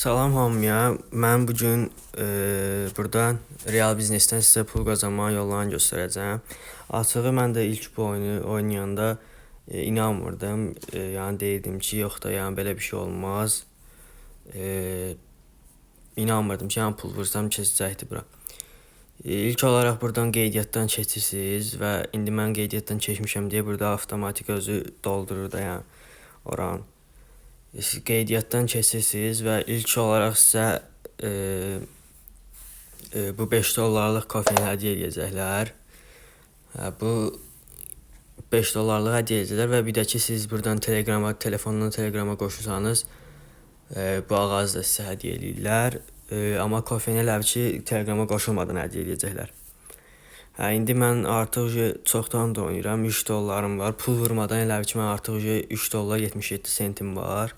Salam hamıya. Mən bu gün burdan real biznesdən sizə pul qazanmanın yollarını göstərəcəm. Açığı mən də ilk bu oyunu oynayanda inanmırdım. Yəni deyirdim ki, yox da, yəni belə bir şey olmaz. İnanmırdım ki, yəni pul vursam keçəcəkdi bura. İlk olaraq buradan qeydiyyatdan keçirsiniz və indi mən qeydiyyatdan keçmişəm deyə burada avtomatik özü doldurur da, yəni oranı. Siz qeydiyyatdan keçirsiniz və ilk olaraq sizə bu 5 dollarlıq kofeni hədiyyə edəcəklər. Bu 5 dollarlıq hədiyyə edəcəklər və bir də ki, siz buradan telefondan telegrama qoşursanız bu ağacı da sizə hədiyyə edirlər. Amma kofeni elə ki, telegrama qoşulmadan hədiyyə edəcəklər. İndi mən artıq çoxdan da oynayıram. 3 dollarım var. Pul vurmadan elə ki, mən artıq 3 dollar 77 sentim var.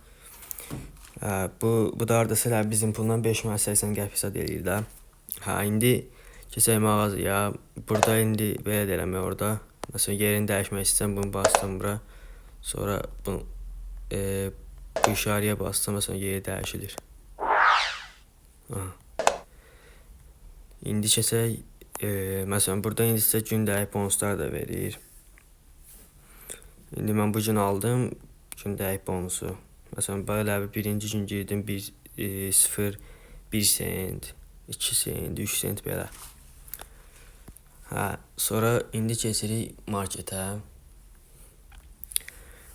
Bu da hardasa elə bizim puldan 5 manat 80 qəpik hesab edir də. İndi keçək mağazaya. Burada indi belə deyirəm orada. Məsələn, yerini dəyişmək istəyirəm, bunu bastım bura. Sonra bu işarəyə bastım, məsələn, yeri dəyişilir. İndi keçək, məsələn, burada indi sizə gündəlik bonuslar da verir. İndi mən bu gün aldım gündəlik bonusu. Məsələn, belə birinci gün girdim 0, 1 sent, 2 sent, 3 sent belə. Sonra indi keçirik marketə.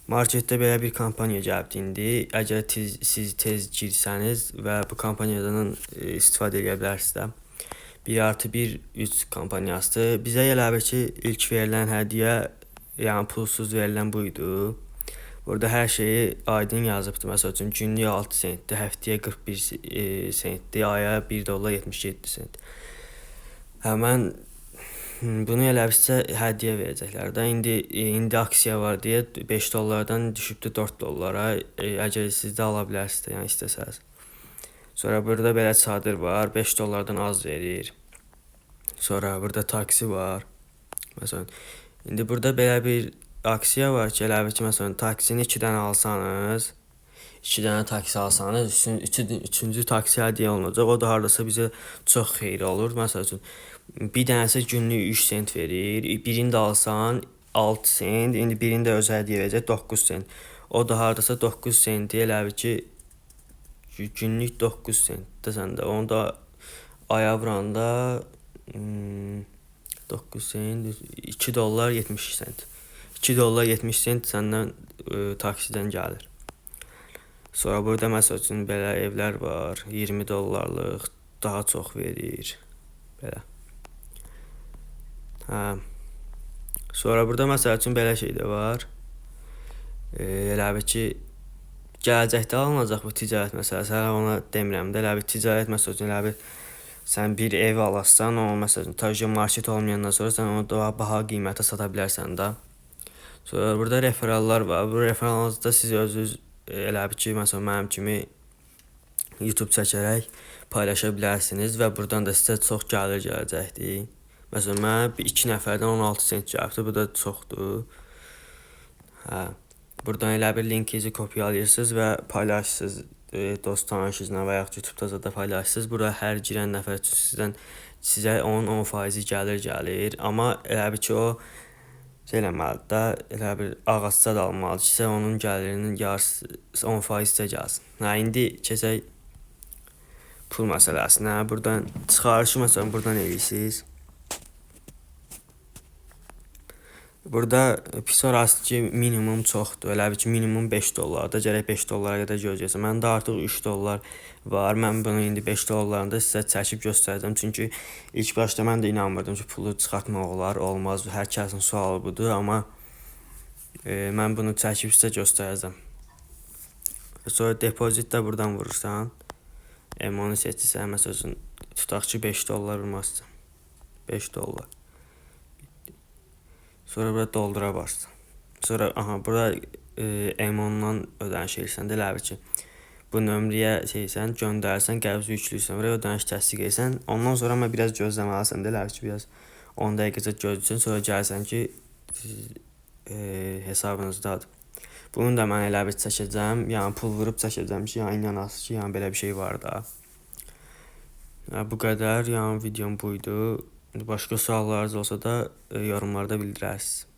Marketdə belə bir kampaniya gəlibdi indi. Əgər siz tez girsəniz və bu kampaniyadan istifadə edə bilərsiniz də. 1+1 3 kampaniyasıdır. Bizə elə ki, ilk verilən hədiyyə, yəni pulsuz verilən buydu. Burada hər şeyi aydın yazıbdı. Məsəl üçün günlük 6 sentdir, həftəyə 41 sentdir, aya 1 dollar 77 sent. Mən bunu elə sizə hədiyyə verəcəklər də. İndi aksiya var deyə 5 dollardan düşübdü 4 dollara. Əgər siz də ala bilərsiniz də, yəni istəsəz. Sonra burada belə çadır var, 5 dollardan az verir. Sonra burada taksi var. Məsələn, indi burada belə bir aksiya var ki, elə ki, məsələn, taksini 2 dənə alsanız, 2 dənə taksi alsanız, üçüncü taksi hədiyyə olunacaq. O da hardasa bizə çox xeyir olur. Məsəl üçün, bir dənəsi günlük 3 sent verir. Birini də alsan 6 sent, indi birini də öz hədiyyə verəcək 9 sent. O da hardasa 9 senti elə ki, günlük 9 sent desən də. Onu da aya vuranda 9 sent, 2 dollar 70 sent. 2 dollar 70 sent səndən taksidən gəlir. Sonra burada məsəl üçün belə evlər var, 20 dollarlıq, daha çox verir. Belə. Sonra burada məsəl üçün belə şey də var. Elə ki, gələcəkdə alınacaq bu ticarət məsələsi. Hələ ona demirəm də, elə bir ticarət məsəl üçün, elə bir sən bir ev alasan, onu məsəl üçün, təbii ki, market olmayandan sonra sən onu daha baha qiymətə sata bilərsən də. Sonra burada referallar var. Bu referalınızda siz özünüz elə ki, məsələn, mənim kimi YouTube çəkərək paylaşa bilərsiniz və buradan da sizə çox gəlir gələcəkdir. Məsələn, mənə 2 nəfərdən 16 sent gəlibdi. Bu da çoxdur. Buradan elə bir linkinizi kopyalayırsınız və paylaşırsınız dost tanışınızla və yaxud YouTube-da da paylaşırsınız. Burada hər girən nəfər üçün sizə onun 10% gəlir. Amma elə ki, o eləməlidir də, elə bir ağacda da almalıdır ki, onun gəlirinin yarısı 10% sizə gəlsin. İndi keçək pul məsələsinə. Buradan çıxarışı məsələn buradan edirsiniz. Burada pis orası ki, minimum çoxdur. Elə ki, minimum 5 dollardır. Gərək 5 dollara qədər gözləyəsən. Məndə artıq 3 dollar var. Mən bunu indi 5 dollarında sizə çəkib göstərəcəm. Çünki ilk başda mən də inanmırdım ki, pulu çıxartmaq olar, olmaz. Hər kəsin sualı budur. Amma mən bunu çəkib sizə göstərəcəm. Sonra depozitdə buradan vurursan. Onu seçirsən. Məsələn, tutaq ki, 5 dollar vurmazsan. 5 dollar. Sonra burada doldura basırsan. Sonra burada M-ondan ödəniş edirsən. Elə ki, bu nömrəyə göndərirsən, qəbz yükləyirsən, oraya ödəniş təsdiq edirsən. Ondan sonra amma biraz gözləməlisən. Elə ki, biraz 10 dəqiqəcə gözləyirsən, sonra gəlsən ki, hesabınızdadır. Bunu da mən elə bir çəkəcəm. Yəni pul vurub çəkəcəm ki, yəni inanasınız ki, yəni belə bir şey var da. Bu qədər. Yəni videom buydu. Başqa suallarınız olsa da yorumlarda bildirərsiniz.